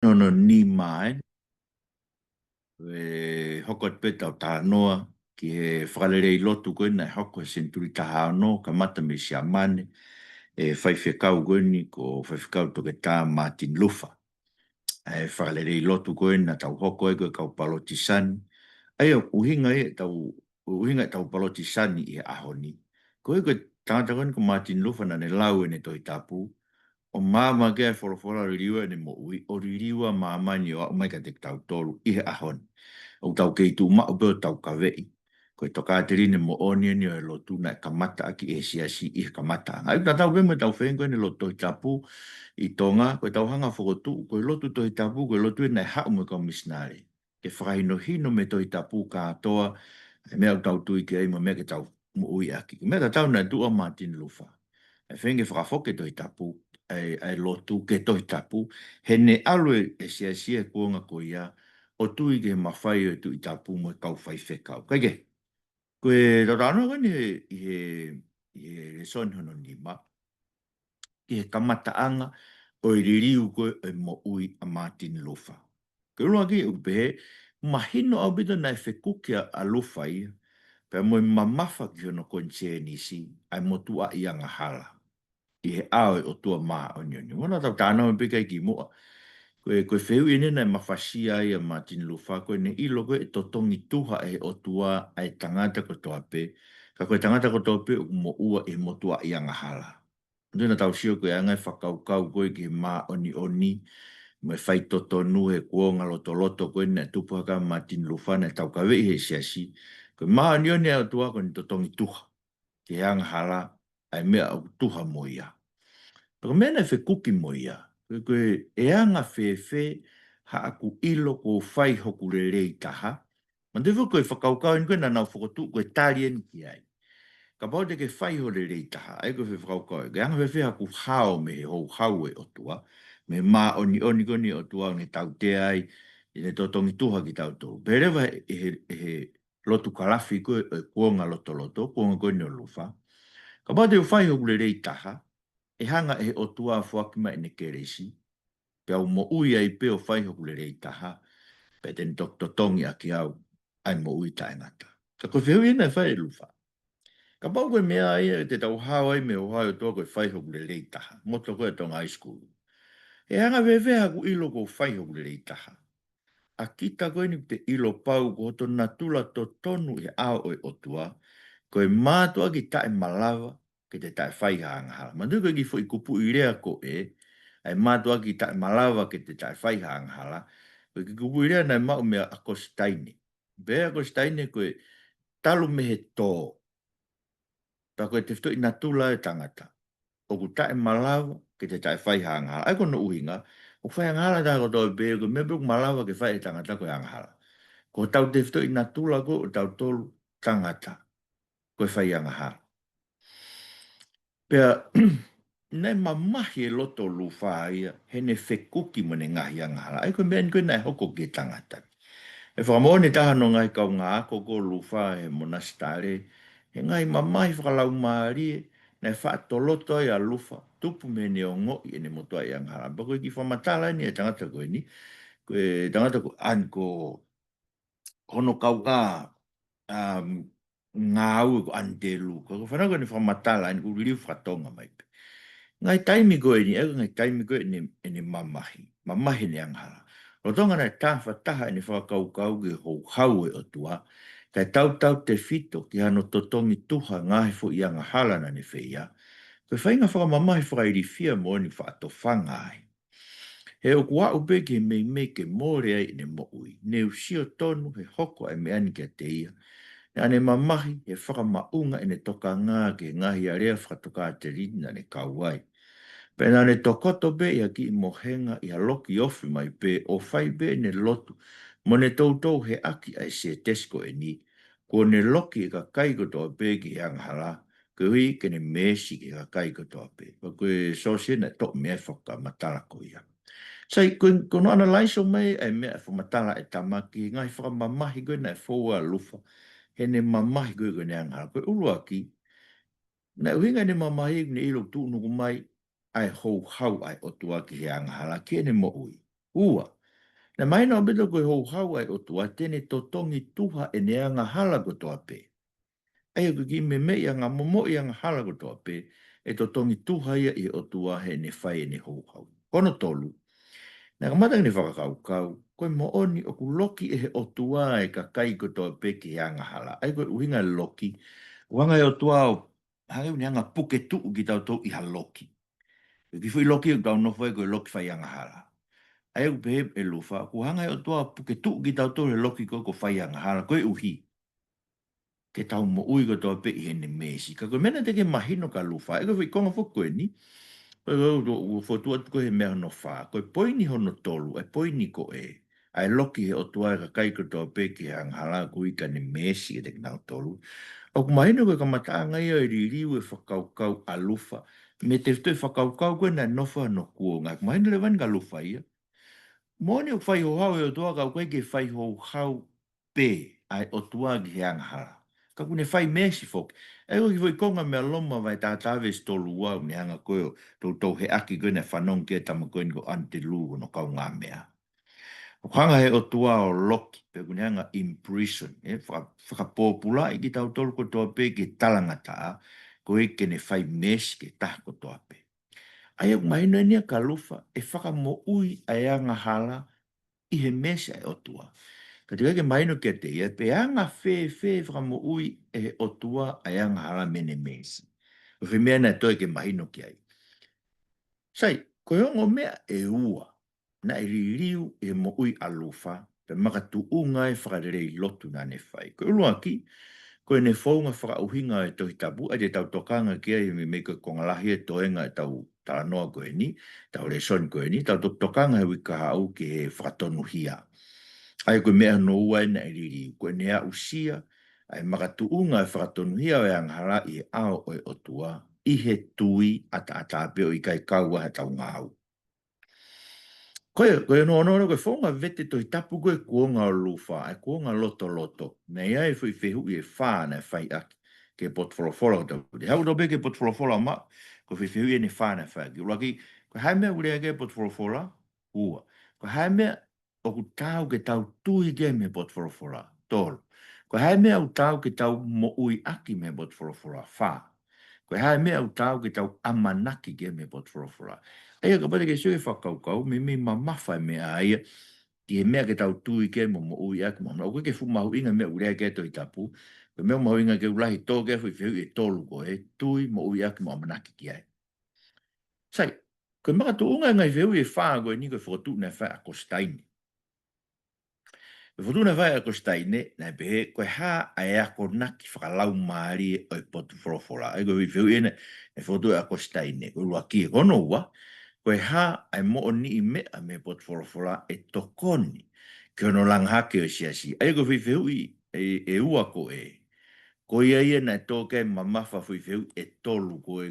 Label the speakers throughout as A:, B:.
A: no no ni mai hoko te peta o tā noa ki he whakarere i lotu koe nei hoko e senturi taha no ka mata me si amane whai whiakau koe ni ko whai whiakau toke tā Martin Luther whakarere i lotu koe na tau hoko e koe kau palotisani ai o uhinga e tau palotisani i ahoni koe koe tangata koe ni ko Martin Luther na ne lau e ne toi tapu o māma kia e whorowhora ririua ne mo ui o ririua māma ni o mai ka te tau tolu i he ahoni o tau kei tu ma o beo tau kawei. Koe toka te rine mo oni ni o e lotu na kamata aki e siasi i kamata. Ai ta tau veme tau whengo ni loto i tapu i tonga, koe tau hanga whakotu, koe lotu to i tapu, koe lotu e nei hau me ka misnare. Ke whakahino hino me to i tapu ka atoa, e mea tau tui ke ai mo mea ke tau mo ui aki. Mea ta tau na tua Martin Luther. E whenge whakafoke to i tapu, ai lotu ke to i tapu, he ne alue e siasi e kuonga ko ia, o tui ke mawhai o tu i tapu mo kau whai whekau. Kai ke, koe rarano gani i he son hono ni ma, ki he kamataanga o i ririu koe e mo ui a Martin Luther. Ke urua ki upe, mahino au bita na e whekukia a Luther ia, pe mo i mamafa ki hono konche ni si, ai mo tua i anga hala. I he aoi o tua maa o nyoni. Mona tau tāna me pika i ki mua. Koe wheu ine nei mawhasia ia Martin Luther, koe ne ilo koe e totongi tuha e o tua ai tangata ko toa pe. Ka koe tangata ko toa pe mo ua e mo tua i anga hala. Nduna tau sio koe angai whakaukau koe ki maa oni oni, me whai totonu he kuonga loto loto koe ne tupuhaka Martin Luther ne tau kawe i he siasi. Koe maa oni oni au tua koe ni totongi tuha. Ki anga hala, ai mea au tuha mo ia. Pero mena fe kuki mo ia. Koe e anga fe ha aku ilo ko whai hoku re rei taha. Ma te koe whakaukau in koe na nau whakotu koe tarien ki ai. Ka pau te ke whai ho re rei taha. Ai koe whakaukau. Ke anga fe haku hao me he hou hau e o tua. Me mā oni oni koni o tua ni tau te ai. I ne totongi tuha ki tau tau. Perewa he lotu kalafi koe e kuonga loto loto. Kuonga koe ni o lufa. Ka pau te whai hoku re rei taha. E hanga e o tua fuakima e ne keresi. Pe au mo ui ai pe o whai hoku le rei taha. Pe ten tongi a ki au. Ai mo ui tae ngata. Ka koe whiu ina e whai e lufa. Ka pau koe mea ai e te tau hao ai me o hai o tua koe whai hoku le rei taha. Moto koe tonga high school. E hanga vevea ku ilo ko whai hoku le rei taha. A kita koe ni te ilo pau ko hoto natula to tonu e ao e o tua. Koe mātua ki tae malawa. Ke te tae whai hanga hala. Mandu koe ki fwoi kupu i rea ko e. Ai mātua ki tae malawa ke te tae whai hanga hala. Koe ki kupu i rea nai mau mea ako staine. Bea ako staine koe talu me he tō. Pa koe te fwoi natula e tangata. O ku tae malawa ke te tae whai hanga hala. Ai kono uhinga. O whai hanga hala tae koto e bea koe mea bea malawa ke whai e tangata koe hanga hala. Ko tau te fwoi natula ko o tau tolu tangata. Koe whai hanga hala. Pea, nei mamahi e loto lufa ia, he ne whekuki mo ne ngahi anga hala. Ai koe mea ni koe nei hoko ke tangata. E whakamō ne taha no ngai kau ngā ako ko lufa he monastare, he ngai mamahi whakalau maari e, nei whaatoloto ai a lufa, tupu me ne o ngoi e ne motua i anga hala. Pa koe ki whamatala ni e tangata koe ni, koe tangata koe an ko hono kau ngā ngā au ko antelu. Ko whanau ni whamatala ni uriu whatonga mai. Ngai taimi koe ni, ngai taimi koe ni mamahi. Mamahi ni anghala. O tonga nei tāwha taha ni whakaukau ki hou hau e o tua. Kai tau te fito ki hano totongi tuha ngahi fo i anga halana ni whia. Koe whainga whakamamahi whakairi fia mo ni whaatofanga ai. He o kua upe ki mei ke mōre ai ne mo ui. Ne usio tonu he hoko ai me ani kia te ia. Ane mamahi he whakamaunga ene toka ngā ke ngahi a rea whakatoka te rina ne kauai. Pena ne tokoto be ia ki mohenga ia loki ofi mai pe o whai be ne lotu. Mo ne tautou he aki ai se tesko e ni. Ko ne loki e ka kai kotoa pe ki anghala. Ko hui ke ne mesi ki ka kai kotoa pe. Ko koe sosia na tok mea whaka matala ko ia. Sai ko no ana laiso mai ai mea whamatala e tamaki. Ngai whakamamahi koe na e fōua lufa. He ne mamahi koe ne anghala. Koe urua ki. Na uhinga ne mamahi ne ilo tu nuku mai. Ai hou hau ai o tua ki he anghala, ki ne mo ui. Ua, Na mai no beto koe hou hau ai o tua tene to tongi tuha e neanga hala ko toa pe. Ai ko ki me mei anga momo i anga hala ko toa pe e to tongi tuha ia i o tua he ne whai e ne hou hau. Kono tolu. Nā ka matang ni whakakau kau, koe mo oni o ku loki e he o tua e ka kai ko toa pe ki anga hala. Ai koe uhinga loki, wanga e o tua o hangi uni anga puke tuu ki tau tau i ha loki. Ki fui loki o tau nofo e koe loki whai anga hala. Ai u pehe e lufa, ku hanga e o toa puke tuu ki tau tau he loki koe ko whai anga hala, koe uhi. Ke tau mo ui ko toa pe i hene mesi. Ka koe mena te ke mahino ka lufa, e koe fui konga fo koe ni, o fotu atu ko he mea no wha. Koe poini hono tolu, e poini ko e. Ai loki he o tua ka kai ko toa pe ki hang hala ko i ka ne mesi e te kinau tolu. O ku mahino koe ka mataa ngai o i ririu e whakaukau a lufa. Me te ftu e whakaukau koe na nofa no kuo. Ngā ku mahino le wani ka lufa ia. Mōni o whai ho hau e o tua ka koe ke whai ho hau pe ai o tua ki hang hala. Ka kune whai mesi fok. E o ki voi konga mea loma vai tā tāwe stolu wau ni hanga koe o tau he aki koe ne whanong ke tama koe ni ko ante lūgo no kau ngā mea. O hanga he o tua o loki pe kune hanga imprison. Whakapōpula i ki tau tolu ko toa pe ki talangata koe ke ne whai mesi ke taha ko toa pe. Ai o mahino e nia ka lufa e whakamo ui ai anga hala i he mesi ai o tua. Ka te ke maino ke te ia, pe anga whē whakamo ui e o tua a anga hala mene mesi. O whi mea nei toi ke maino ki ai. Sai, ko hongo mea e ua, na i ririu e mo ui alufa, pe maka tu unga e whakarerei lotu na ne whai. Ko ulua ki, ko e ne whaunga whakauhinga e tohi tapu, a te tau tokanga ki ai me ko kongalahi e toenga e tau talanoa koe ni, tau le son koe ni, tau tokanga he wika hau ki he whakatonu hia. Ai koe mea no ua na iriri, koe nea usia, ai makatuunga e whakatonuhia o e anghala i e ao o e otua, i he tui ata atapeo i kai kaua he tau ngāu. Koe no koe whonga vete to i tapu koe kuonga o lufa, ai kuonga loto loto, nei ai fui whehu i e whāna e whai aki, ke potwholofola o tau. Te hau tobe ke potwholofola ma, koe whehu i e ne whāna whai aki. Uraki, koe haimea urea ke potwholofola, ua. Koe haimea o ku tau ke tau tui ke me potwholofola, tolu. Koe haimea o tau ke tau mo ui aki me potwholofola, whā. Koe haimea o tau ke tau amanaki ke me potwholofola. Eia ka pate ke sui whakaukau, me mamawhai me aia, ki he mea ke tau tui ke mo ui aki mo. O koe ke fumahu inga mea urea ke to i tapu, koe mea mahu inga ke ulahi tō ke fui whiu e tolu ko e, tui mo ui aki mo amanaki ki ai. Sai, koe maka tu unga ngai whiu e whaa koe ni koe whakatu na whai a kostaini. Me whakatu na whai a kostaini, na behe koe haa a ea ko naki whakalau maari o i potu wholofola. Ai koe whiu e ne whakatu a kostaini, koe lua ki e kono ua, koe ha ai mo o ni i mea me pot wholofola e tokoni ke ono langhake o siasi. Ai ko whiwhiu e ua ko e. Ko ia ia na tōke mamafa whiwhiu e tolu koe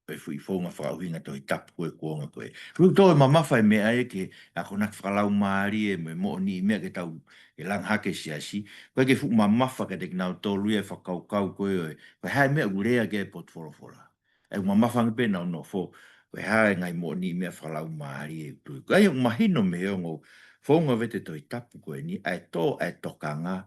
A: e fui whaunga whakauhinga to i tapu koe kuonga koe. Rūk tō e mamafa e mea e ke a konak whakalau maari e me mo o ni i mea ke tau e langhake siasi. Koe ke fuk mamafa ke te kinau tolu e whakaukau koe oe. Koe hai mea urea ke pot wholofola. E mamafa ngepe nau no fo. Koe hae ngai mo ni mea whakalau maari e tui. Koe ai mahino me ongo whaunga vete to i tapu koe ni ai tō ai tokanga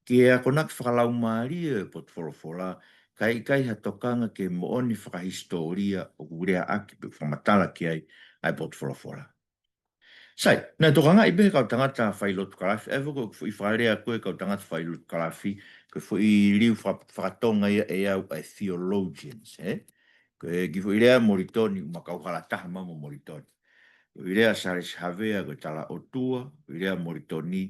A: ke a konak whakalau maari e pot wholofola kai ha tokanga ke mo oni whakahistoria o kurea aki pe whamatala ki ai pot wholofola. Sai, nā tokanga i behe kau tangata whailotu kalafi, e wako i whaarea koe kau tangata whailotu kalafi, koe i riu whakatonga e au ai theologians, Koe ki fo irea moritoni, makau halataha mamo moritoni. Koe irea Saris Havea, koe tala otua, irea moritoni,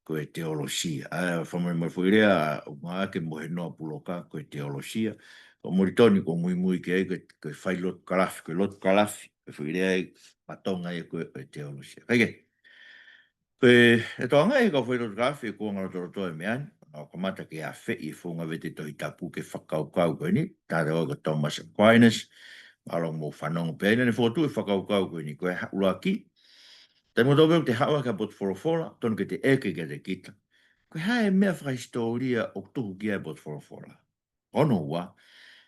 A: koe teolosia. Whamai fo irea, ngā ake mohe noa puloka, koe teolosia. O moritoni ko mui ke koe whai lotu kalafi, koe lotu kalafi, koe fo irea patonga e koe teolosia. Kaike, koe e toanga e kau whai lotu kalafi, e kua ngaro torotoa e meani, o kamata ke a whei e whunga vete tohi tapu ke whakaukau koe ni, tāre oa ko Thomas Aquinas, along mo whanonga pēne, ne whotu e whakaukau koe ni, koe ula ki, te mo tōpeu te hawa ka pot wholofola, tonu ke te eke ke te kita. Koe hae mea whakahistoria o tuhu ki ai pot wholofola. Ono ua,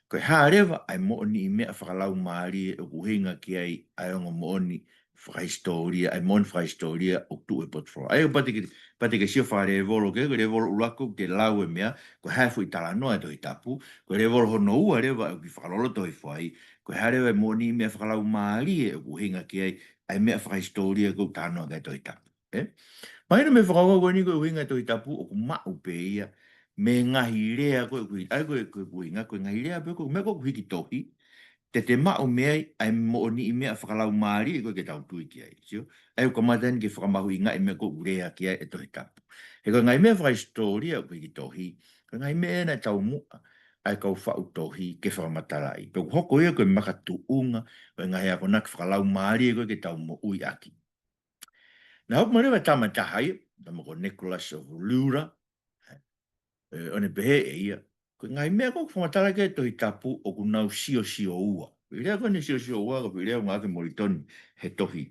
A: koe hae rewa ai mo ni i mea whakalau maari e kuhinga ki ai ai ongo mo ni whakaistoria, ai mon whakaistoria o tu e potro. Ai o pati ke sio whare volo ke volo ulako ke lau e mea, ko hafu i tala noa to i tapu, ko volo hono ua rewa ki whakalolo to i whai, ko harewa moni mea whakalau maari e ku hinga ki ai mea whakaistoria ko tanoa ke to i tapu. Maina me whakau koe ni koe hinga to i tapu o ku mau pe ia, me ngahi rea koe kui, ai koe hinga koe ngahi rea pe koe me koe hiki tohi, te mao mea ai mo ni i mea whakalau maari e koe ke tau tui ki ai, sio? Ai o kamatan ke whakamahu i ngai mea koe urea ki ai e tohi tapu. He koe ngai mea whakaistoria koe ki tohi, koe ngai mea na tau mua, ai kau whau tohi ke whakamatarai. Pe hoko ia koe makatu unga, koe ngai ako nak whakalau maari e koe ke tau mo ui aki. Na hau marewa tama tahai, tama ko Nicholas of Lura, one pehe e ia, ko ngai mea ko whamatara ke tohi tapu o ku nau sio ua. Pirea kone sio ua, ko pirea ngā ke moritoni he tohi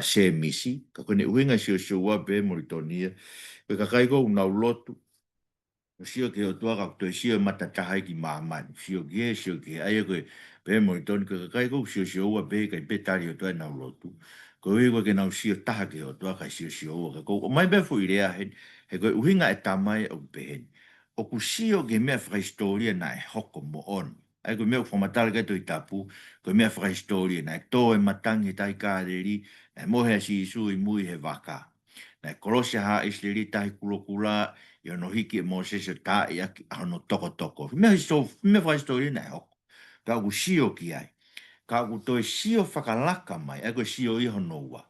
A: se misi, ka kone uinga sio ua pe moritoni ia, pe kakai ko nau lotu, sio ke o tuaka ko toi sio matatahai ki maaman, sio ke aia koe pe moritoni, ka kakai ko sio ua pe kai pe tari o tuai nau lotu, ko ui koe ke nau sio taha ke o tuaka sio ua, ka ko o mai befu i rea he koe uinga e tamai o peheni. O ku sio ke mea whakaistoria na e hoko mo on. Ai koe mea whamatala kai to i tapu, koe mea whakaistoria na e tō e matangi tai kāreri, na e mohe si isu i mui he waka. Na e korosia ha isleri tahi kulokula, i ono hiki e mo sesio tā i aki ano toko toko. Mea whakaistoria na e hoko. Ka ku sio ki ai. Ka ku toi sio whakalaka mai, ai koe sio i hono ua.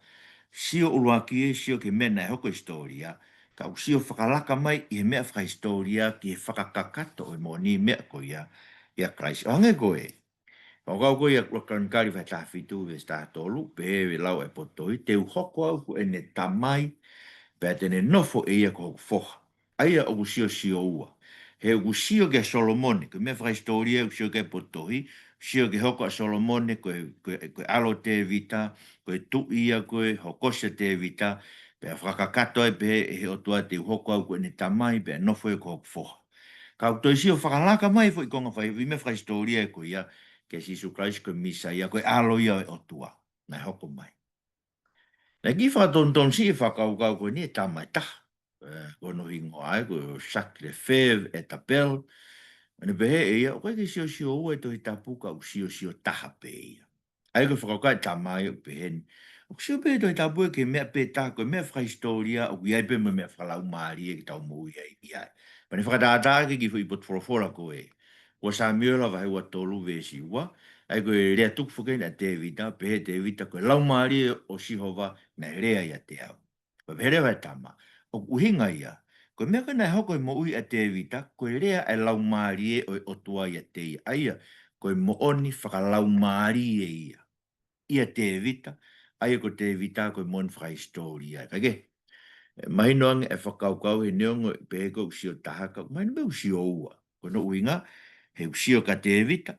A: Sio uruaki e sio ke mea na e hoko historia, ka usio whakalaka mai i he mea whakahistoria ki he whakakakato o mo ni mea ko ia Christ. O hange koe, o kau koe ia kari whai tāwhitu ve stātolu, pe lau e potoi, te uhoko au ko ene tamai, pe tene nofo e ia ko foha. Aia o usio ua. He usio ke Solomone, ko mea whakahistoria usio ke potoi, usio ke hoko a Solomone, ko alo te vita, ko tu ia koe, hokosa te vita, pe whakakato e pe he o tua te hoko au koe ne tamai pe nofo e ko foha. Ka au toi sio whakalaka mai fo i konga whai, vi me whaistoria e koe ia, ke Sisu Christ koe misa ia koe alo ia e o tua, na hoko mai. Na ki whakatonton si e whakaukau koe ni e tamai taha. Kono hingo ai, koe Sacre Fev e tapel, ane pehe e ia, o koe ke sio ua e tohi tapuka u sio taha pe ia. Ai koe whakaukai tamai o pehe ni. O sio pe toi tapu e ke mea pe taha koe mea whakahistoria o ki ai pe mea whakalau maari e ki tau mui ai i ai. Pane whakataataa ke ki fu i potforofora koe. Ua sa miola vai ua tolu ve si ua. Ai koe rea tuku whakei na te vita, pehe te vita koe lau maari o sihova na rea ia te au. Koe pehe vai tama. O uhinga ia. Koe mea koe nai hoko i mo ui a te vita, koe rea e lau maari e o tua ia te ia. Aia, koe mo oni whakalau maari e ia. Ia te vita, ai ko te vita ko mon fra historia. Kage, mai noang e whakaukau he neongo pe ko usio tahaka, mai no usio ua. Ko no uinga, he usio ka te vita,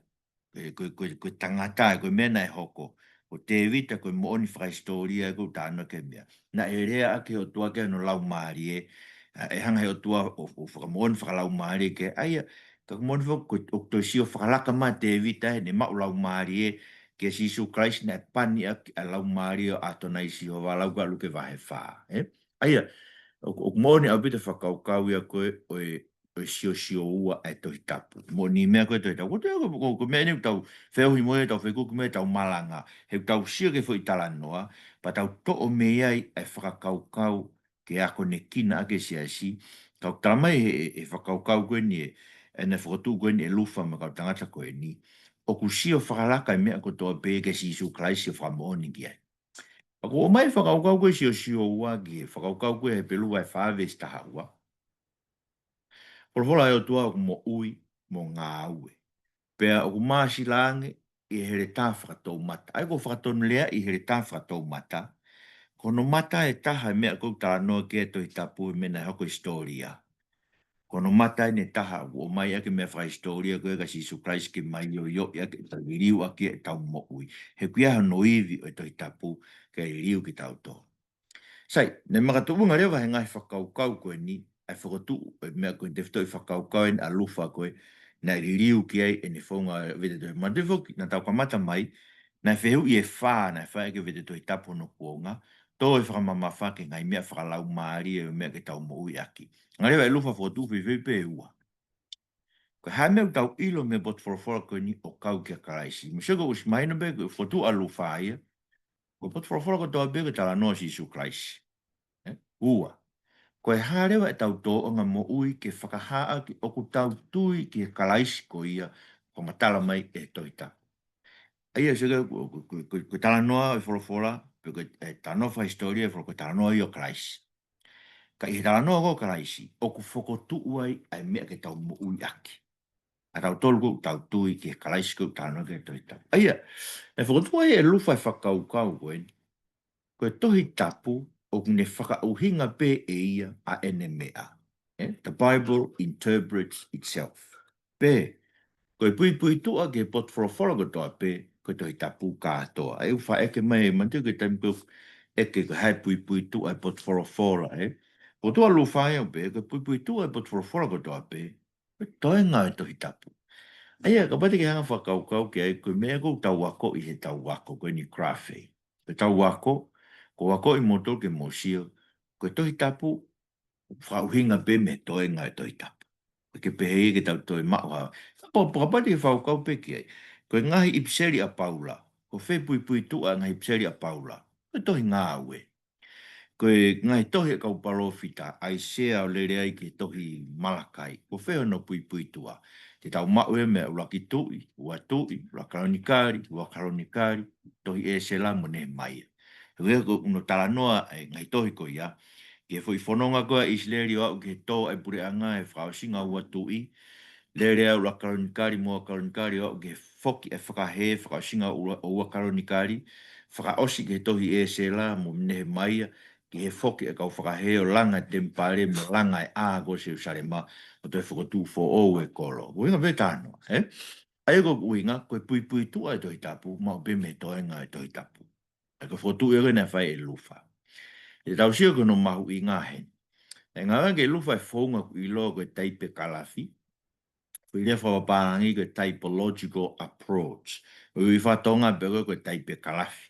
A: ko tangata, ko mena e hoko. Ko te vita, ko mo oni fra historia, ko tāna ke mea. Na e rea ake o tua ke no lau maari e hanga he o tua o whakamon whakalau maari ke, aia, ka mon ko o to sio whakalaka ma te vita, he ne mau lau maari ke Sisu Christ na pani a lau Mario atona i si o walau ka luke vahe wha. Aia, o mōni au bita whakaukau ia koe o sio ua e tohi tapu. Mōni mea koe tohi tapu. Ko mea ni tau wheo hi moe tau whekuku mea tau malanga. He tau sio ke fo i tala noa, pa tau to o mea i e whakaukau ke ako ne kina ake si. Kau tamai e whakaukau koe ni e ne whakatu koe ni e lufa ma kau tangata koe ni. O ku sio whakalaka i mea ko toa pe ke Sisu Christ i whakamooni ki ai. Ako o mai whakaukau koe sio ua ki e whakaukau koe he pelu vai whaave staha ua. Polofola e o tua o mo ui mo ngā ue. Pea o ku maasi lange i here tā whakatou mata. Ai ko whakatonu lea i here tā whakatou mata. Kono mata e taha mea kou tā noa ke to i tapu i mena hoko historia. Kono mata ne taha o mai ake me whai historia koe ka Sisu Christ ki mai yo i ake ta riu ake e tau mo ui. He kuia no iwi o toi tapu ke riu ki tau tō. Sai, ne makatuunga rewa he ngai whakaukau koe ni, ai whakatu mea koe te whtoi whakaukau en a lufa koe, na riu ki ai e ne whonga vete toi. Ma te whoki, na tau kamata mai, Na feu I e wha, na wha ke vete toi tapo no kuonga, tō e whakamamafa ke ngai mea whakalau maari e mea ke tau mo ui aki. Ngā rewa e lufa fotu whiwhi pe ua. Ko hai mea tau ilo me bot forofora ko ni o kau kia karaisi. Msego us maina be ko fotu alu whaia, ko bot forofora ko toa be ke tala noa si su kraisi. Ua. Ko e harewa e tau tō o ngā mo ui ke whakahaa ki oku tau tui ki e karaisi ko ia, ko matala mai e toita. Aia sega ko tala noa e forofora, pe ko e tanofa historia ko tala noa i o karaisi. Ka I tala noa ko karaisi, oku whoko tuuai ai mea ke tau mo ui aki. A tau tolu tau tui ki e karaisi ko tala noa ke toita. Aia, e whoko tuai e lufa e whakau kau koen, ko e tohi tapu o kune whakauhinga pe e ia a ene mea. The Bible interprets itself. Pe, ko e pui tua ke pot forofora ko toa pe, ko tohi tapu kātoa. E uwha eke mai, mantiu ke tempu eke ko hai pui tua e pot forofora. Ko toa luwhai au pe, ko pui tua e pot forofora ko toa pe, ko toi ngā e tohi tapu. Aia, ka pati ke hanga whakaukau ke ai, ko mea ko tau wako I he tau wako, ko ni krafe. Ko tau wako, ko wako I moto ke mosio, ko tohi tapu, whauhinga pe me toi ngā e tohi tapu. Ko ke pehei ke tau toi maua. Ka pati ke whakaukau pe ke ai, ko ngahi ipseri a paula, ko whai pui tua ngahi ipseri a paula, ko tohi ngā ue. Ko ngai tohi e kau parofita, ai sea o lere ai ke tohi malakai, ko wheo no pui tua. Te tau maue mea uraki tui, ua karonikari, tohi e se la mo ne mai. Hea ko uno tala noa e ngai tohi ko ia, ke fui whanonga koa Isleri o au ke tō e pure anga e whaasinga ua tui, lere au la karonikari mua karonikari o ke foki e whakahe, whaasinga o ua karonikari, whakaosi ke tohi e se la mo ne mai, ki he foki e kau whakaheo langa tempare mo langa e āgo se usare ma o te whakatū fo o e kolo. Uinga ve tāno, Ai ko uinga, koe pui tua e tohi tapu, ma o be me toenga e tohi tapu. E ko whatu e rena whai e lufa. E tau sio kono mahu I ngā hen. E ngā ke lufa e whaunga ku I loa koe taipe kalafi, ko I rea whawaparangi koe typological approach. O I whatonga pe koe taipe kalafi.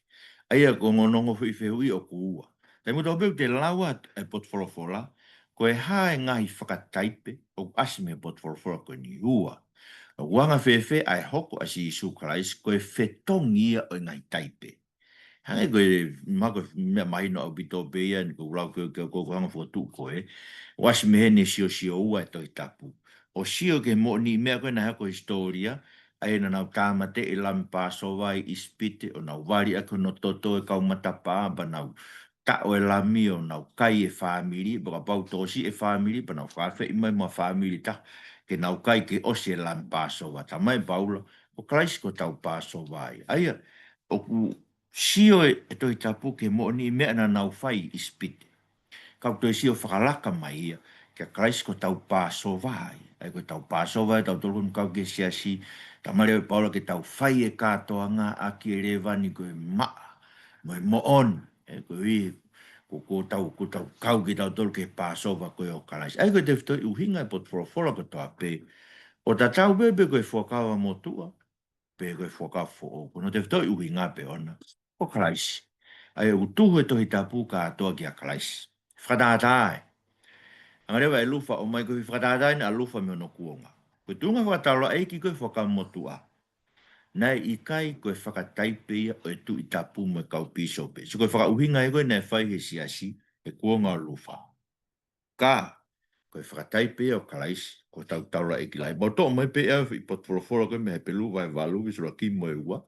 A: Aia ko ngonongo hui whehui o ku ua. Te muta o te lawa e potwhorowhora, ko e hae ngahi whakataipe o asime potwhorowhora ko ni ua. Wanga whewhe ai hoko asi Isu Christ, ko e whetongia o ngai taipe. Hange ko e mako mea mahino au bito beia, ni ko rau ko hanga whotu ko e, o asime hene sio ua e toi tapu. O sio ke mo ni mea koe na hako historia, ai na nau tāmate e lam Passover I ispite, o nau wari ako no toto e kau matapa, ba nau ta o e lami o nau kai e whamiri, baka pau tosi e whamiri, pa nau whawhi mai ma whamiri ta, ke nau kai ke osi e lam Passover, ta mai paula, o Christ ko tau Passover. Aia, o ku sio e toi tapu ke mo ni mea na nau whai ispite. Kau toi sio whakalaka mai ia, ke Christ ko tau Passover. Ai ko tau Passover, tau tolun kau ke siasi, ta mare o paula ke tau whai e katoa ngā aki e rewani ko e maa, mo e mo on, ko i ko tau kau ki tau tolu ke Passover ko e o Christ. Ai ko te whitoi uhinga e pot whorofora ko toa pe, o ta tau bebe ko e whakawa mo tua, pe ko e whakawa fo o, no te whitoi uhinga pe ona, o Christ. Ai o tuhu e tohi tapu ka atoa ki a Christ. Whatatai. Angarewa e lufa o mai ko i whatatai na lufa me ono kuonga. Ko tunga whakatalo eiki ko e whakawa mo tua. Nai I kai koe whakataipe ia o e tu I tapu me kau piso pe. So koe whakauhinga e koe nei whai he siasi e kuonga o lufa. Ka, koe whakataipe ia o kalaisi, ko tau taura e ki lai. Boto mai pe ea I potwhorofora koe me he pelu vai valu vi sura ki mo e ua.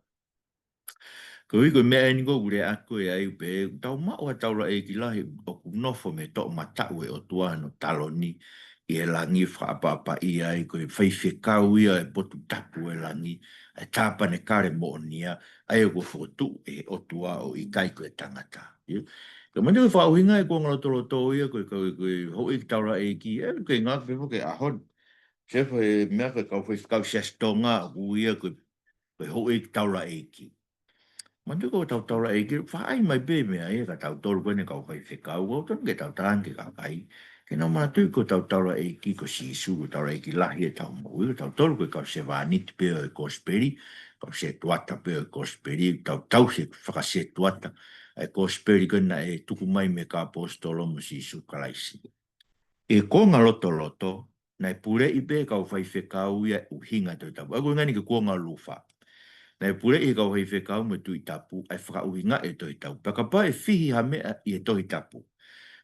A: Ko i koe mea ni koe ure ako e ai pe, tau mao a taura e ki lai o ku nofo me to matau e o tuano talo ni. I e langi whaapapa I ai koe whaiwhekau ia e potu tapu e langi. E tāpane kare mo nia, ai o whotu e o tua o I kai koe tangata. Ka mani koe whauhinga e kua ngalotolo tō ia koe hoi ki taura e ki, e koe ngā koe hoke ahon. Sefa e mea koe kau whaikau siastonga o ia koe hoi ki taura e ki. Mani koe tau taura e ki, whaai mai be mea e ka tau tolu koe ne kau whaikau, o tonu ke tau tānge ka kai. Ke nā mātui ko tau taura e ki ko si isu, ko taura e ki lahi e tau mui, ko tau tolu koe kau se vāniti peo e kosperi, Kau se tuata pe ko speri tau se whakase tuata. Ko speri kena tuku mai me ka apostolo mo si Isu Kalaisi. Ko ngā loto loto, nei pure I pe kau whai whekau ia uhinga tau tapu. Ako ngani ke kua ngā lufa. Nei pure I kau whai whekau me tui tapu, ai whakauhinga tau tapu. Paka pa whihi ha mea I tui tapu.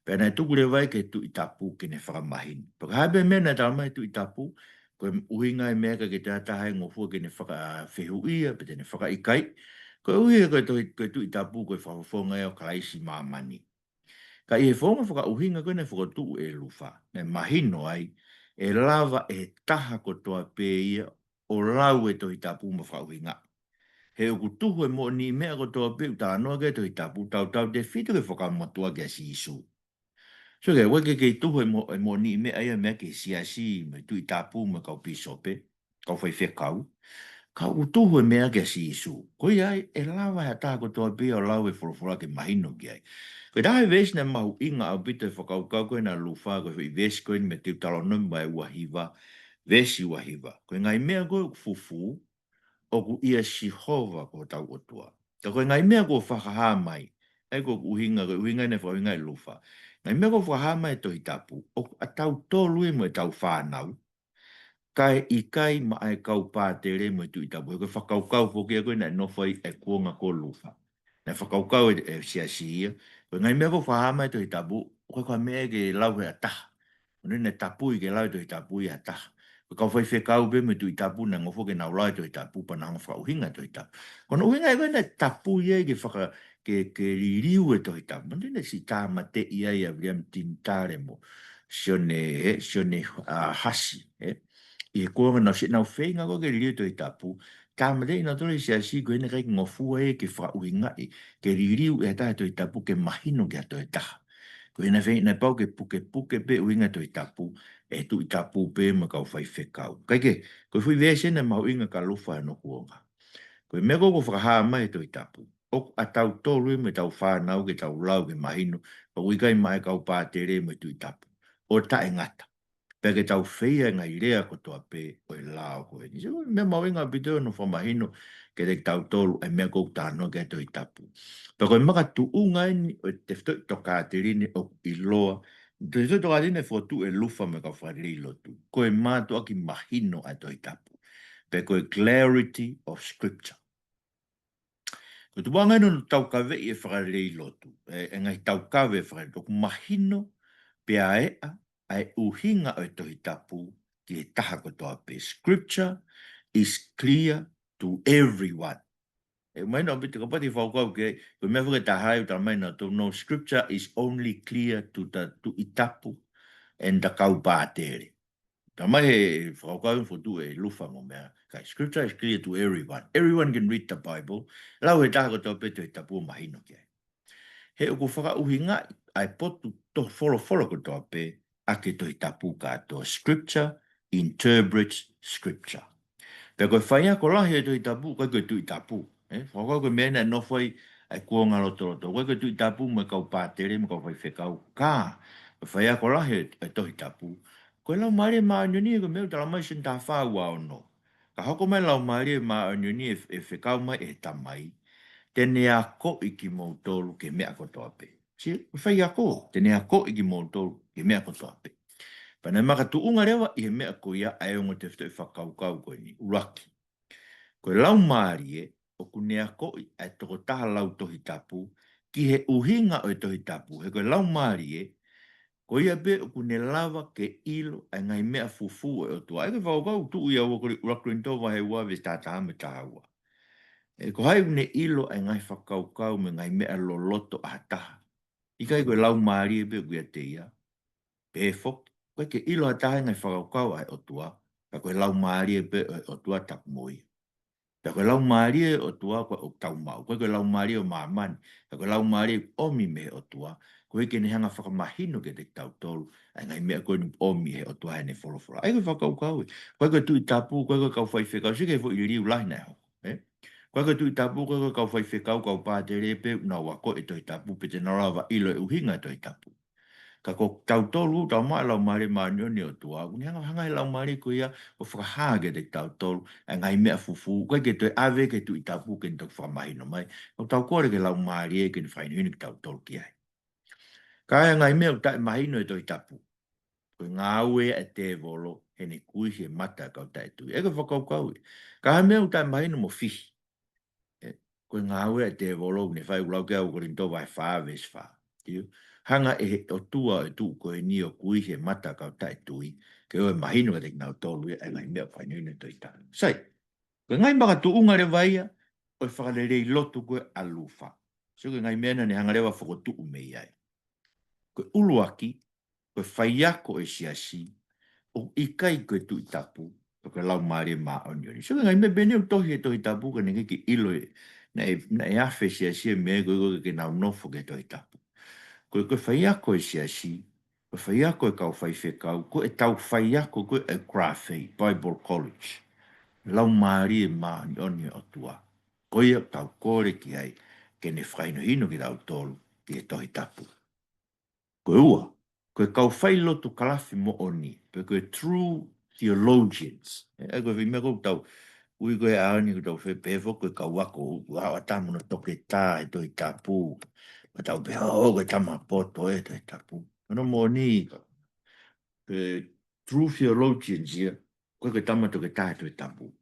A: Pena tuku le vai ke tui tapu ke ne whakamahin. Paka hape mea na talma tui tapu, ko uhinga mea ka ke te atahai ngofua ke ne whakawhihu ia, pe te ne whakaikai. Ko uhinga ko tui tapu ko whakawhonga o Kalaisi mamani. Ka I whonga whakauhinga koe ne whakatu lufa. Ne mahino ai, lava taha ko toa pe ia, o lau tohi tapu ma whakauhinga. He uku tuhu mo ni mea ko toa pe uta anoa ke tohi tapu, tau te whitu ke whakamatua ke si Isu. So ke wake ke tuhu mo ni mea ia mea ke siasi, me tui tapu ma kau pisope, kau whai whekau. Ka utuhu mea ke si Isu. Koi ai, lava taha ko toa pe o lau whorofora ke mahino ki ai. Koe tahe vesi na mahu inga au pita whakaukau koe na lufa, koe hui vesi koe ni me te utalo numba e wahiva, vesi wahiva. Koe ngai mea koe fufu, o ku ia Shihova ko tau otua. Ka koe ngai mea koe whakaha mai, e koe uhinga ne whahinga e lufa. Ngai mea koe whakaha mai tohi tapu, o ku atau tolu e mo e tau whanau, kai I kai ma ai kau pātere mo e tui tapu. Koe whakaukau pokia koe na nofai e kuonga ko lufa. Na whakaukau e siasia, koe ngai mea ko whahama e tohi tapu, koe koe mea ke lau he ataha. Koe ne tapu I ke lau tohi tapu I ataha. Koe kau whai whekau pe me tui tapu na ngofo ke nau lau tohi tapu pa na hanga whauhinga tohi tapu. Kono uhinga e koe na tapu I ke whaka ke ririu e tohi tapu. Mante ne si tā mate I ai a vriam tintare mo. Sione hasi. I koe na si nau whenga ko ke ririu tohi tapu. Tāmare ina tole si asi koe ne kai ngofua e ke whauhinga e. Ke ririu e taha toi tapu ke mahino ke ato e taha. Koe na whenga pau ke puke pe uinga toi tapu. E tu I tapu pe ma kau whai whekau. Kai ke, koe hui vese na mau inga ka lufa no kuonga. Koe mea koko whakahaa mai toi tapu. O a tau tolu me tau whanau ke tau lau ke mahino. Pa uikai mai kau pātere me tui tapu. O ta e ngata. Peke tau whea ngai rea ko toa pe o lao koe. Ni se mea mawinga pideo no whamahino ke te tau tolu e mea kou tāno ke toi tapu. Pea koe maka tu unga ni o te whtoi toka te rini o I loa. Te whtoi toka rini whotu e lufa me ka whariri lotu. Koe mātu aki mahino a toi tapu. Pea koe clarity of scripture. Ko tu wanga no tau kawe I e whariri lotu. E ngai tau kawe whariri lotu. Mahino pea ea ai uhinga o tohi tapu ki e taha ko toa pe. Scripture is clear to everyone. E mai no bite ka pati whaukau ke, ko mea whuke tahai uta mai no to no scripture is only clear to I tapu and the kau pātere. Ta mai he whaukau whutu e lufa mo mea. Kai scripture is clear to everyone. Everyone can read the Bible. Lau he taha ko toa pe tohi tapu o mahino ke. He uko whaka uhinga ai potu to follow ko toa pe, ake toi tapu katoa. Scripture interprets scripture. Pea koe whaia ko lahi e toi tapu, koe koe tui tapu. Whakau koe mea no whai ai kuonga loto loto. Koe koe tui tapu me kau pātere, me kau whai whekau. Ka, koe whaia ko lahi e toi tapu. Koe lau maare maa nyoni e koe mea tala mai sin ta whaua ono. Ka hoko mai lau maare maa nyoni e whekau mai e tamai. Tene a ko I ki mōtolu ke mea ko toa pe. Si, whai a ko, tene a ko I ki mōtolu ke mea ko toa pe. Pana maka tuunga rewa I he mea ko ia ai ongo te whtoi whakaukau koe ni, uraki. Koe lau maari e, o kune a ko I ai toko taha lau tohi tapu, ki he uhinga o tohi tapu. He koe lau maari e, ko ia pe o kune lava ke ilo ai ngai mea fufu e o tua. Ai ke whakaukau tu ia wakori urakurintowa he wawe tātaha me tahawa. E ko hai une ilo ai ngai whakaukau me ngai mea loloto a taha. Ika i koe lau maari e pe kuia te ia. Pe fok, koe ke ilo a taha ngai whakaukau ai o tua. Ka koe lau maari e pe o tua tak moi. Ka koe lau maari e o tua koe o tau mau. Koe lau maari o maamani. Ka koe lau maari e omi me o tua. Koe ke ne hanga whakamahino ke te tau tolu. Ai ngai mea koe ni omi he o tua he ne wholofora. Ai koe whakaukau e. Koe tui tapu, koe kau whai whekau. Sike fo I riu lahi nai ho. Koe tui tapu, koe kau whai whekau kau pātere pe na wako e toi tapu pe te narawa ilo e uhinga toi tapu. ka ko tau tolu tau mai lau mare manio ni o tua ni hanga lau mare ko ia o whakahage de tau tolu e ngai mea fufu koe ke te ave ke tu i tapu ke tok whamahino mai o tau kore ke lau mare e ke ni whainu ini tau tolu ki ai ka e ngai mea o tai mahino e to i tapu ko ngā ue e te volo he ne kui he mata kau tai tu e ka whakau kau ka mea o tai mahino mo fihi ko ngā ue e te volo ne whai ulau ke au korinto vai whāves whā hanga e o tua e tu ko e ni o kui he mata ka tai tui ke o mahino ke na tolu e ngai mea fa ni to ita sai ko ngai maka tu unga le vaia o fa le le lotu ko alufa so ke ngai mena ne hanga le wa fo tu me ai ko uluaki ko faia ko e siasi o ikai ko tu itapu ko lau mare ma oni so ke ngai me bene o tohi to itapu ko ne ki ilo na e afe siasi me ko ke na no fo ke to itapu ko fai ako e siasi, ko fai ako e kau fai whekau, ko e tau fai ako ko e Grafei, Bible College. Lau maari e maani oni o tua. Ko ia tau kore ki ai, ke ne whaino hino ki tau tolu, ki e tohi tapu. Ko ua, ko e kau fai lotu kalafi mo oni, pe ko e true theologians. E ko e mea kou tau, ui ko e aani ko tau whepefo, ko e kau wako, ua tamu no toke tā e tohi tapu. Ma tau pe ho ko tama poto e te tapu. Ano mo ni ke true theologians ia ko ke tama to ke tai to tapu.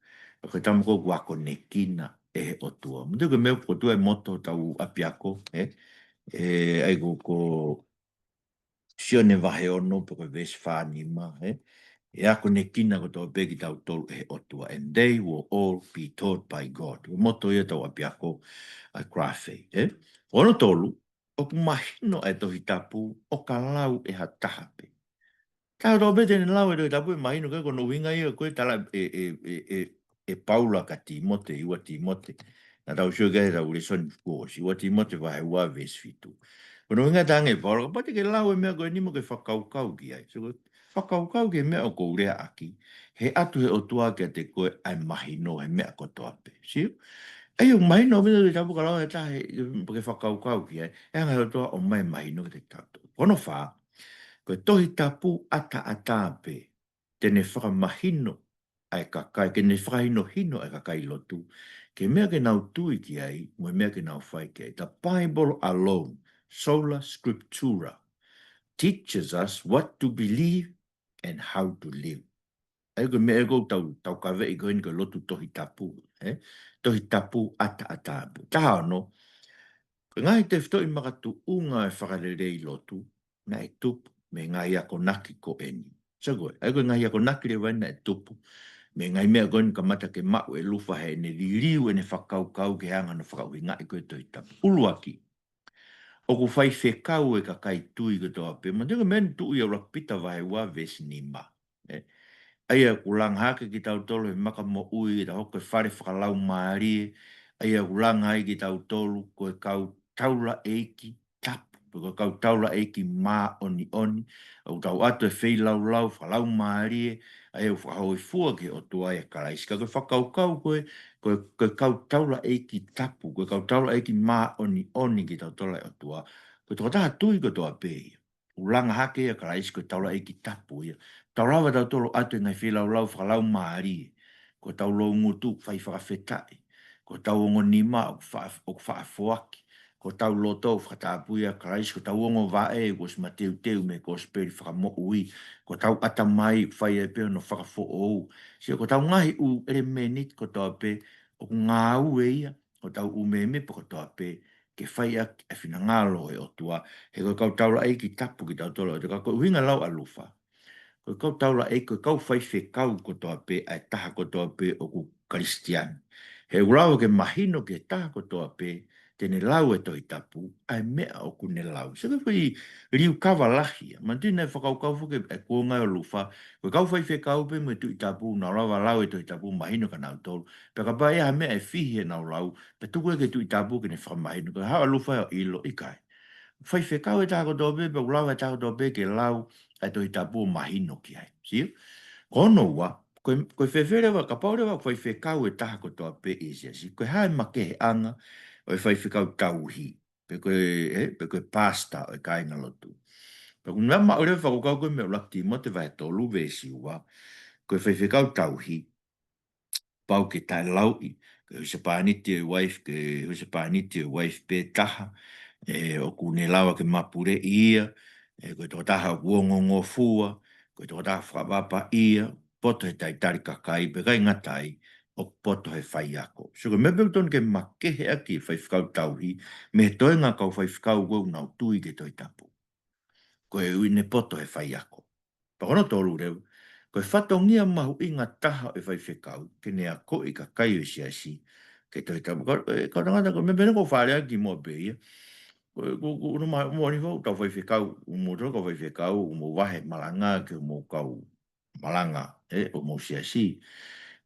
A: Ko tama ko wako ne kina e o tua. Mo ke me ko tua moto tau apiako ai ko sione vahe ono po ko ves fa ni ma e ako ne kina ko tau peki tau tolu e o tua. And they will all be taught by God. Ko moto ia tau apiako a Grafei. Ono tolu o ku mahino e tohi tapu o ka lau e ha tahape. Ka ro be tene lau e tohi tapu e mahino ke kono winga ia koe tala e Paula ka Timote, iwa Timote. Na tau shio kai tau lesoni fukosi, iwa Timote wa he ua ves fitu. Kono winga tange e Paula, ka pati ke lau e mea koe nimo ke whakaukau ki ai. So whakaukau ke mea o kou rea aki. He atu he o tua ke te koe ai mahino he mea kotoa pe. Sio? Ai o mai no me de tapu kala ta porque fa kau kau ki e nga to o mai mai no de tapu ono fa ko tohi tapu ata pe tene fra mahino ai ka kai ke ne fra hino ai ka kai lotu ke mea ke nau tui ki ai mo mea ke nau fai ki ai the Bible alone sola scriptura teaches us what to believe and how to live. Ai ko me ego tau ka ve ko ni ko lotu tohi tapu tohi tapu ata pu ta no ngai te fto i makatu unga e whakarerei lotu na e tupu me ngai ako naki ko eni so go ai ko ngai ako naki le wana e tupu me ngai mea goni ka mata ke mau e lufa he ne liriu e ne whakau kau ke hanga no whakau i ngai ko e tohi tapu uluaki o ku whai whekau e ka kai tui ko toa pe ma teka men tu i a rapita vai wa vesi ni ma aia kulang hake ki tau tolu he maka mo ui da hoko e whare whakalau maari aia kulang hai ki tau tolu ko e kau taula eiki tapu ko kau taula eiki ma oni oni au tau atu e whei lau lau whakalau maari aia whakau e fua ki o tua e karaisi ka ko whakau kau ko kau taula eiki tapu ko kau taula eiki ma oni oni ki tau tolu e o tua ko toko taha tui ko toa pēia ulanga hake e karaisi ko taula eiki tapu ia tau rawa tau tolo atu ngai whilau lau whakalau maari. Ko tau lo ngutu whai whakawhetai. Ko tau ongo nima o whaafoaki. Ko tau lo tau whakatapuia karais. Ko tau ongo vae ko smateu teu me ko speri whakamo ui. Ko tau ata mai whai e peo no whakafo ou. Sia ko tau ngahi u ere menit ko tau pe o ngā u e ia. Ko tau u me me po ko tau pe ke whai a whina ngalo e o tua. He ko kau tau la eiki tapu ki tau tolo. Te kako uhinga lau alufa. Ko kau taula e ko kau fai kau ko toa pe ai taha ko toa pe o ku Kristian. He urao ke mahino ke taha ko toa pe tene lau e toi tapu ai mea o ku ne lau. Se kai riu kawa lahi. Mantina e whakau kau fuke e kua ngai o lufa. Ko kau fai kau pe me tui tapu na rawa lau e toi tapu mahino ka nau tolu. Pe ka pai ha mea e fihi e nau lau. Pe tuku e ke tui tapu ke ne whamahino. Ko hawa lufa e ilo ikai. Fai kau e taha ko toa pe pe ulau e taha ko toa pe ke lau ai toi tapu mahino ki ai. Sia? Kono wa, koe whewhere wa, ka paure wa, koe whekau e taha ko toa pe e sia. Si koe hae make he anga, o e whai whekau tauhi. Pe koe pasta o e kainga lotu. Pa kuna ma ore fa ko ko me la ti mo te vai to lu ve si wa. Ko fa fe ka tau hi. Pau ke tai lau i. Ko se pa ni te wife ke se pa ni te wife pe taha. O kune lawa ke mapure ia. Ko to taha uongo ngo fua. Ko to taha whakawapa ia. Poto he tai tari kakai pe kai ngatai. O poto he whai ako. So ko mebe uton ke makehe aki whai whakau tauhi. Me toi ngā kau whai whakau wau nau tui ke toi tapu. Ko e ui ne poto he whai ako. Pakono tolu reu. Ko e whatongia mahu i ngā taha e whai whekau. Ke ne a ko i ka kai o siasi. Ke toi tapu. Ko tangata ko mebe ne ko wharea ki mo be ia. Ko no mai mo ni ho tau whai whekau. Mo tō ka whai whekau. Mo wahe malanga ke mo kau malanga. O mo siasi.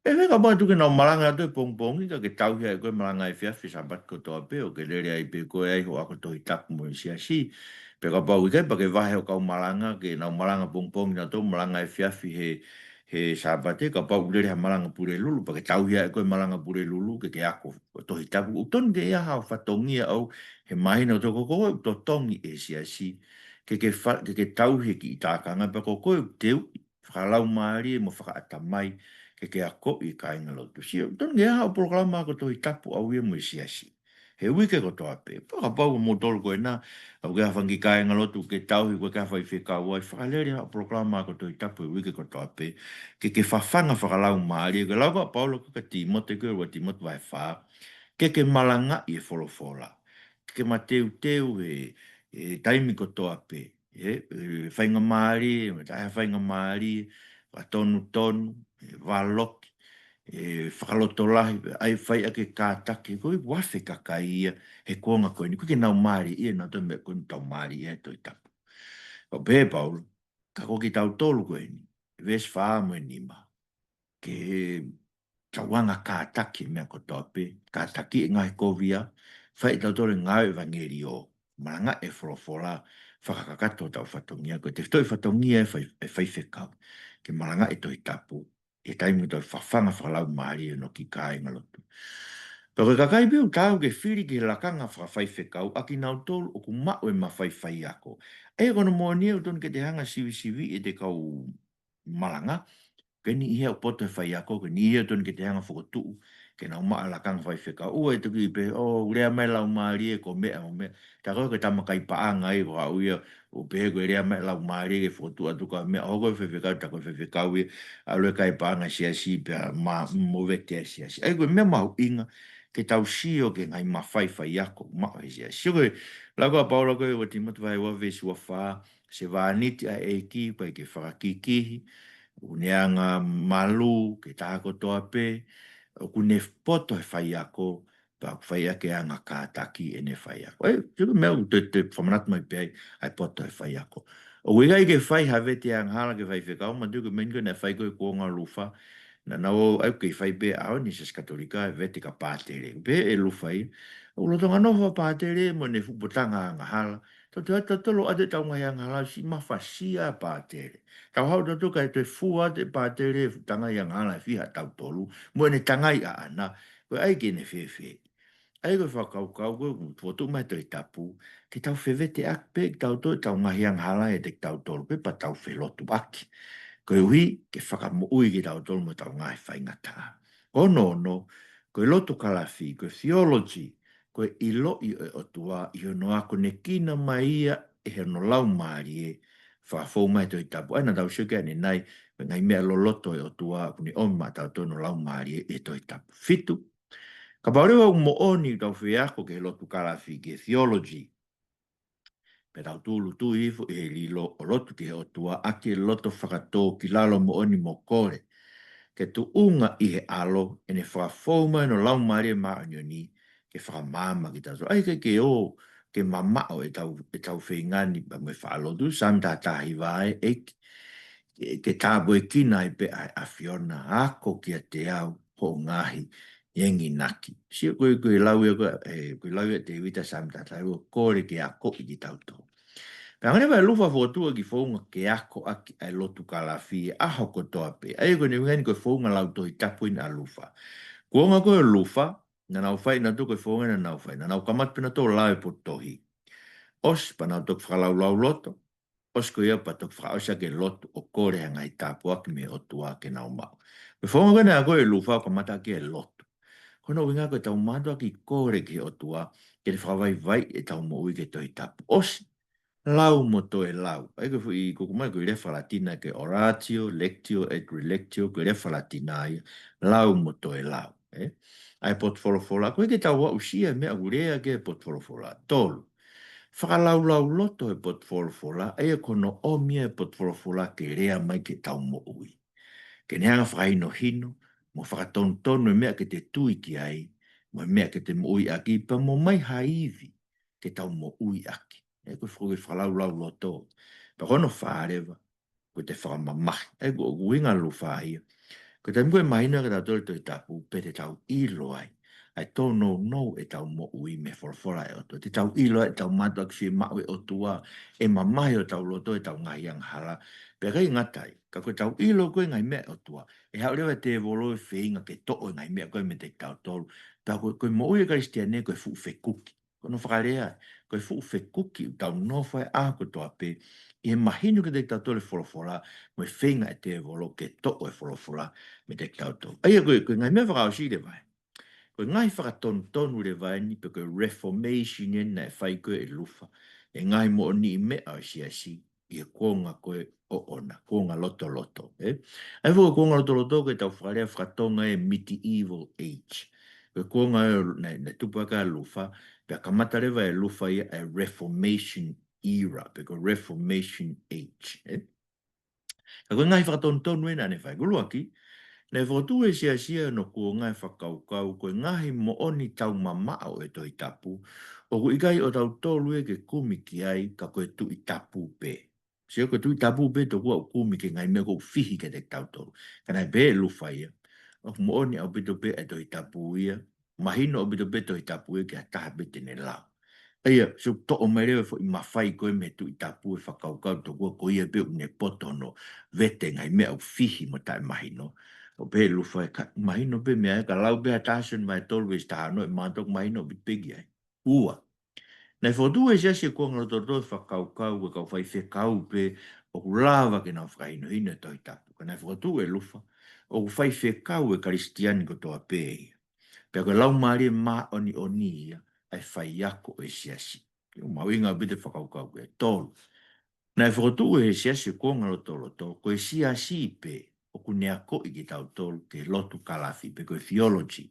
A: E weka mai tuke nau malanga atu e pongpongi ka ke tau hea e koe malanga e whiawhi sabat ko toa pe o ke lere ai pe koe ai ho ako tohi tapu mo i siasi. Pe ka pau i kai pa ke wahe o kau malanga ke nau malanga pongpongi na tō malanga e whiawhi he sabate ka pau lere ha malanga pure lulu pa ke tau hea e koe malanga pure lulu ke ako tohi tapu. Utoni ke ia hao whatongia au he mahina o toko koe to tongi e siasi ke tau he ki i tākanga pa ko koe teu whakalau maari e mo whakaatamai ke a ko i ka inga lotu. Si, ton ngea hao programa ko to i tapu au ia mo i siasi. He wike ko toa pe. Paka pau mo tolu koe na, au ke hawhangi ka inga lotu ke tau hi koe ka hawhai whika uai. Whakaleri hao programa ko to i tapu e wike ko toa pe. Ke whawhanga whakalau maari. Ke lau ka paulo ka timote koe ua timote vai wha. Ke malanga i e wholofola. Ke mateu teu taimi ko toa pe. Whainga maari, whainga maari, tonu tonu, waloki, whakalotolahi, ai whai ake kātake, koe wafe kakai ia, he kuonga koe ni, koe ke nau maari ia, nau tō mea koe tau maari ia, toi tapu. O pē, Paulo, ka koki tau tolu koe ni, ves whaa moe nima, ke tawanga kātake mea ko tōpe, kātake e ngai kovia, whai tau tole ngai evangeli o, maranga e wholofola, whakakakato tau whatongia, koe te whtoi whatongia e whai whekau, ke maranga e toi tapu, e taimu tau whawhanga whakalau maari e no ki kāi ngalotu. Pero kakai biu tau ke whiri ke lakanga whawhai whekau, aki nau tolu o ku mao e mawhai whai ako. E kono mua nia uton ke te hanga siwi siwi e te kau malanga, ke ni ihe o poto e whai ako, ke ni ihe ton ke te hanga whakotuu, ke nau maa lakang whai wheka. Ua e tuki pe, o rea mai lau maari e ko mea o mea. Ta koe ke tamakai paanga e ko auia, o pe ko rea mai lau maari e whakotuu atuka mea. O koe whai whekau, ta koe whai whekau e, alue kai paanga siasi, pe mo vete siasi. Ai koe mea mahu inga, ke tau sio ke ngai mawhai whai ako, maho e siasi. Sio koe, lau koe paula koe, o timatu vai wa vesi wa whaa, se vāniti a eiki, pai ke whakakikihi, uneanga malu ke tāko toa pe, o kune poto e whai ako, pa whai ake anga kātaki e ne whai ako. Tuku mea u te whamanatu mai pe ai poto e whai ako. O wega i ke whai hawe te anga hala ke whai whekau, ma tuku menko ne whai koe kuonga lufa, na nao au ke whai pe ao ni ses katolika e vete ka pātere. Pe e lufa i, o lotonga nofa pātere mo ne fupotanga anga hala, to ata tolo ate tau ngai anga hala si mawhasia pātere. Tau hau tatu kai te fua te pātere tanga i anga hala fiha tau tolu, mo ne tangai a ana, koe ai ke ne whewhe. Ai koe whakau kau koe, fotu mai toi tapu, ke tau whewete akpe, tau toi tau ngai anga hala e te tau tolu, pe pa tau whelotu aki. Koe hui, ke whakamui ki tau tolu mo tau ngai whaingata. Ono no, koe loto kalafi, koe theology, koe ilo i o tua, i ono ako ne kina mai ia, e he no lau maari e, whakafou mai toi tapu. Aina tau shuka ne nai, ngai mea lo loto e o tua, kuni o ma tau toi no lau maari e toi tapu. Fitu, ka paurewa mo oni tau whiako ke loto kalafi, ke theology, pe tau tūlu tū ifu e li lo o lotu ki he o tua, ake loto whakatō ki lalo mo oni mo kore, ke tu unga i he alo, e ne whakafou mai no lau maari e maa ni, ke whakamama ki tau. Ai ke o, ke mamao e tau whingani pa me whaalotu, santa tahi vai, ke tābo e kina i pe ai a Fiona, ako ki a te au, ho ngahi, yengi naki. Sia koe lau e te wita santa tahi, o kore ke ako i ki tau tō. Pea ngane vai lufa fōtua ki whaunga ke ako aki ai lotu ka la fi aho ko toa pe. Ai koe ni ngani koe whaunga lau tohi tapuin a lufa. Kuonga koe lufa, na nau whai na tuko whaunga na nau whai. Na nau kamat pina tō lau e po tohi. Os, pa nau tok whakalau lau loto. osko ia patok whakaosa ke lotu o kore ngai tāpua ki me o tua ke nau mau. Me whonga kone a koe lufa ko mata ke lotu. Kono winga koe tau mātua ki kore ki o tua ke le whawai vai e tau mo ui ke toi tapu. Osi, lau mo toe lau. Ai ko i kukumai ko i refa latina ke oratio, lectio, et relectio, ko i refa latina ia, lau mo toe lau. Ai potfolofola, koe ke tau wa usia mea urea ke potfolofola. Tolu. Whakalau lau loto e potfolofola, ai e kono omia e potfolofola ke rea mai ke tau mo ui. Ke neanga whakaino hino, mo whakatontonu e mea ke te tui ki ai, mo mea ke te mo ui aki, pa mo mai haivi ke tau mo ui aki. E koe whakalau lau loto. Pa kono wharewa, koe te whakamamahi, e koe uinga lu whahia. Ko te mkwe mahina ka tau toi tapu, pe te tau ilo ai. Ai tō no e tau mo ui me wholawhola e oto. Te tau ilo e tau matua ki whie mau e otua, e mamahi o tau loto e tau ngahi ang hala. Pe kai ngatai, ka koe tau ilo koe ngai mea otua, e hao rewa te volo e whiinga ke to'o ngai mea koe me te tau tolu. Ta koe mo ui e karistia ne koe fu fe kuki. Kono whakarea, koe fu fe kuki, tau nofai a ko toa pe, i he mahinu ke te tau tolu wholawhola, mo e whiinga e te volo ke to'o e wholawhola, me te tautou. Aia koe ngai mea whakao si le vai. Koe ngai whakatonu le vai ni pe koe reformation e na e whai koe e lufa. E ngai mo ni i mea o si i e kuonga koe o ona, kuonga loto loto. Ai fuka kuonga loto loto koe tau whakarea whakatonga e medieval age. Koe kuonga e na tupaka lufa, pe a kamata rewa e lufa ia e reformation era, pe koe reformation age. Koe ngai whakatonu e na ne whai guluaki, ne votu e sia no ko ngai whakaukau, ko ngahi mo oni tau mamao e toi tapu, o ku ikai o tau tolu e ke kumi ki ai ka koe tu i tapu pe. Sia koe tu i tapu pe to kua o kumi ke ngai mea kou fihi ke te tau tolu. Kanai pe e lufa ia. O mo oni au pito pe e toi tapu ia, mahino o pito pe toi tapu ia ke a taha pe tene lau. Ia, so to o mai rewa i mawhai koe me tu i tapu e whakaukau to kua ko ia pe une potono vete ngai mea au fihi mo tae mahino. O pe lufa e ka mahino pe mea ka lau pe atasen mai tolu e stahano e mātok mahino bit pegi ai. Ua. Nei fotu e sia kua ngalototo e whakaukau e kau whai whekau pe o ku lava ke nau whakaino hina e toi tapu. Ka nei fotu e lufa. O ku whai whekau e karistiani ko toa pe ia. Pea koe lau maari e maa oni ia ai whai ako e siasi. O mawinga bite whakaukau e tolu. Nei fotu e siasi kua ngalototo koe siasi pe o kunea ko i ki tau tolu ke lotu kalafi pe koe theology.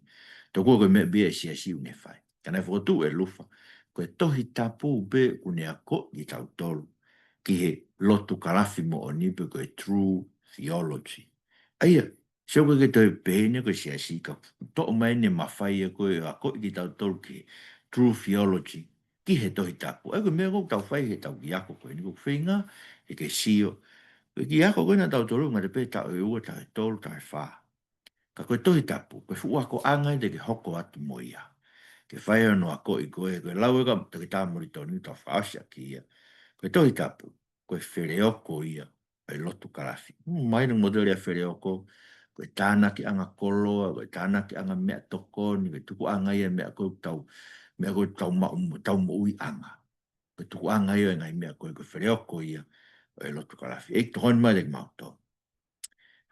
A: Tau kua koe mea bia e siasi une whai. Kanai fotu e lufa. Koe tohi tapu pe kunea ko i tau tolu ki he lotu kalafi mo o nipe koe true theology. Aia, seo koe ke toi pēne koe siasi ka to o mai ne mawhai e koe a ko i ki tau tolu ki true theology ki he tohi tapu. Ai koe mea kou tau whai he tau ki ako koe ni koe whinga e ke sio. Ki ako koe na tau toru ngā te pē tau e ua tau e tolu tau e whā. Ka koe tohi tapu, koe fu ako angai te ke hoko atu mo ia. Ke whai anu ako i koe, koe lau eka te ke tāmuri tonu tau whaosia ki ia. Koe tohi tapu, koe whereoko ia, e lotu karafi. Mai nung modeli a whereoko, koe tāna ki anga koloa, koe tāna ki anga mea tokoni, koe tuku anga ia mea koe tau mo ui anga. Koe tuku anga ia ngai mea koe whereoko ia, e lotu karafi. E tohon mai dek mauto.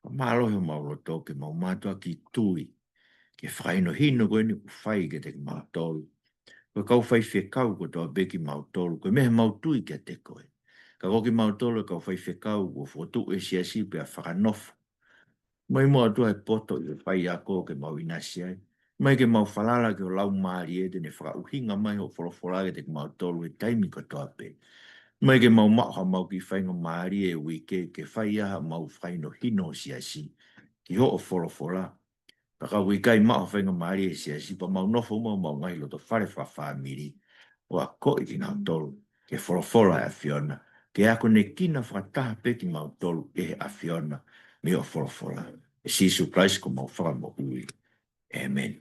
A: Malo he mauloto ke mau matua ki tui. Ke whaino hino koe ni ku whai ke dek mautolu. Koe kau whai whekau ko toa beki mautolu. Koe mehe mautui ke te koe. Ka koki mautolu kau whai whekau ko whotu e siasi pe a whakanofu. Mai mua tua e poto i whai ako ke mau inasi ai. Mai ke mau whalala ke o lau maari e tene whakauhinga mai o wholawhola ke dek mautolu e taimi ko toa pe. Mai ke mau maha mau ki whainga maari e wike ke whai aha mau whaino hino siasi ki ho o wholawhola. Paka wikai maha whainga maari e siasi pa mau nofo mau ngai lo to whare whawhamiri o a ko i tina tolu ke wholawhola e Fiona. Ke ako ne kina whakataha pe ki mau tolu e a Fiona me o wholawhola. E Sisu Christ ko mau whakamo ui. Amen.